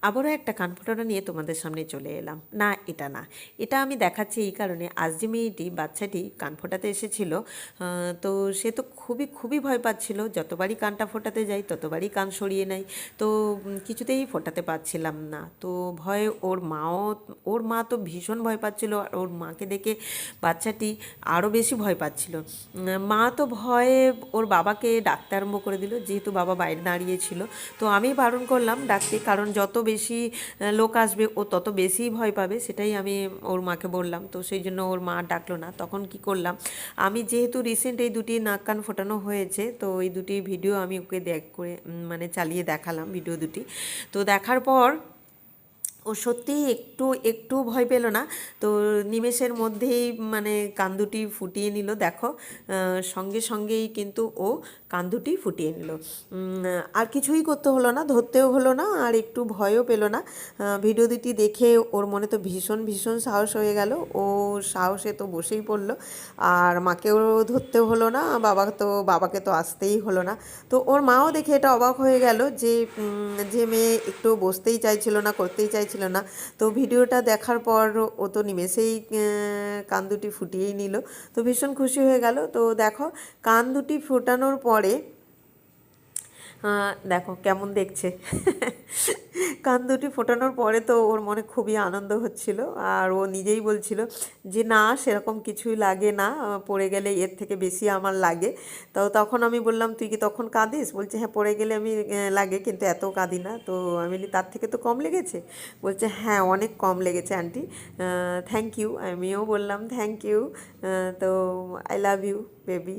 আবারও একটা কান ফোটানো নিয়ে তোমাদের সামনে চলে এলাম। না, এটা না, এটা আমি দেখাচ্ছি এই কারণে, আজ যে মেয়েটি বাচ্চাটি কান ফোটাতে এসেছিল, তো সে তো খুবই খুবই ভয় পাচ্ছিল। যতবারই কানটা ফোটাতে যাই ততবারই কান সরিয়ে নেয়। তো কিছুতেই ফোটাতে পারছিলাম না। তো ভয়ে ওর মা তো ভীষণ ভয় পাচ্ছিল, আর ওর মাকে দেখে বাচ্চাটি আরও বেশি ভয় পাচ্ছিল। মা তো ভয়ে ওর বাবাকে ডাকতে আরম্ভ করে দিল, যেহেতু বাবা বাইরে দাঁড়িয়েছিল। তো আমি বারণ করলাম ডাকতে, কারণ যত বেশি লোক আসবে ও তত বেশি ভয় পাবে, সেটাই আমি ওর মাকে বললাম। তো সেই জন্য ওর মা ডাকলো না। তখন কি করলাম, আমি যেহেতু রিসেন্ট এই দুটি নাক কান ফোটানো হয়েছে, তো এই দুটি ভিডিও আমি ওকে মানে চালিয়ে দেখালাম ভিডিও দুটি। তো দেখার পর ও সত্যিই একটু একটু ভয় পেল না। তো নিমেষের মধ্যেই মানে কান দুটি ফুটিয়ে নিল। দেখো, সঙ্গে সঙ্গেই কিন্তু ও কান দুটি ফুটিয়ে নিল। আর কিছুই করতে হলো না, ধরতেও হলো না, আর একটু ভয়ও পেল না। ভিডিও দুটি দেখে ওর মনে তো ভীষণ ভীষণ সাহস হয়ে গেল। ও সাহসে তো বসেই পড়লো, আর মাকেও ধরতেও হলো না, বাবাকে তো আসতেই হলো না। তো ওর মাও দেখে এটা অবাক হয়ে গেল যে মেয়ে একটু বসতেই চাইছিল না, করতেই চাইছিল না। তো ভিডিওটা দেখার পর ও তো নিমেষেই কান দুটি ফুটিয়েই নিল। তো ভীষণ খুশি হয়ে গেল। তো দেখো, কান দুটি ফোটানোর পরে দেখো কেমন দেখছে। কান দুটি ফোটানোর পরে তো ওর মনে খুবই আনন্দ হচ্ছিল, আর ও নিজেই বলছিল যে না, সেরকম কিছুই লাগে না, পড়ে গেলে এর থেকে বেশি আমার লাগে। তো তখন আমি বললাম, তুই কি তখন কাঁদিস? বলছে হ্যাঁ, পড়ে গেলে আমি লাগে, কিন্তু এত কাঁদি না। তো আমি বলি, তার থেকে তো কম লেগেছে? বলছে হ্যাঁ, অনেক কম লেগেছে আন্টি, থ্যাংক ইউ। আমিও বললাম থ্যাংক ইউ। তো আই লাভ ইউ বেবি।